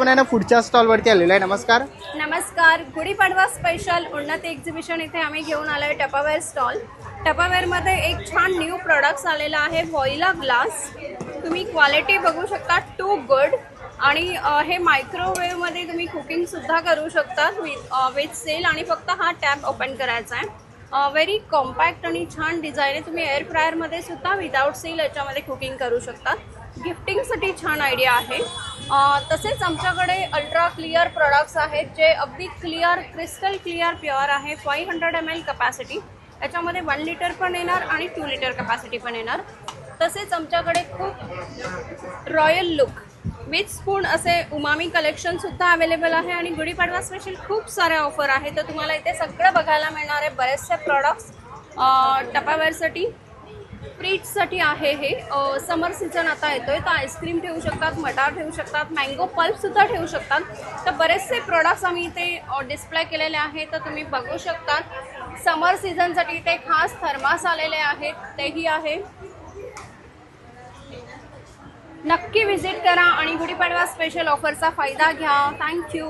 पण आहे ना पुढच्या स्टॉलवरती आलेलो आहे। नमस्कार। नमस्कार। गुढीपाडवा स्पेशल उन्नती एक्झिबिशन इथे आम्ही घेऊन आलोय टपावेअर स्टॉल। टपावेअरमध्ये एक छान न्यू प्रोडक्ट्स आलेला आहे व्हॉइला ग्लास। तुम्ही क्वालिटी बघू शकता, टू गुड। आणि हे मायक्रोवेव्हमध्ये तुम्ही कुकिंग सुद्धा करू शकता विथ सेल। आणि फक्त हा टॅप ओपन करायचा आहे। व्हेरी कॉम्पॅक्ट आणि छान डिझाईन आहे। तुम्ही एअर फ्रायरमध्ये सुद्धा विदाउट सेल याच्यामध्ये कुकिंग करू शकता। गिफ्टिंगसाठी छान आयडिया आहे। तसेच आमच्याकडे अल्ट्रा क्लिअर प्रोडक्ट्स आहेत जे अगदी क्लिअर, क्रिस्टल क्लिअर प्युअर आहे। 500 ml कपॅसिटी, याच्यामध्ये 1 लिटर पण येणार आणि 2 लिटर कपॅसिटी पण येणार। तसेच आमच्याकडे खूप रॉयल लुक विथ स्पून असे उमामी कलेक्शन सुद्धा अवेलेबल आहे। आणि गुढीपाडवा स्पेशल खूप साऱ्या ऑफर आहेत, तर तुम्हाला इथे सगळं बघायला मिळणार आहे। बरेचसे प्रोडक्ट्स टपावेअरसाठी, फ्रीजसाठी आहे। हे समर सीझन आता येतोय, तर आईस्क्रीम ठेवू शकतात, मटार ठेवू शकतात, मँगो पल्प सुद्धा ठेवू शकतात। तर बरेचसे प्रोडक्ट्स आम्ही इथे डिस्प्ले केलेले आहेत, तर तुम्ही बघू शकता। समर सीझनसाठी इथे खास थर्मास आलेले आहेत, तेही आहे। नक्की विजिट करा आणि गुढीपाडवा स्पेशल ऑफरचा फायदा घ्या। थँक्यू।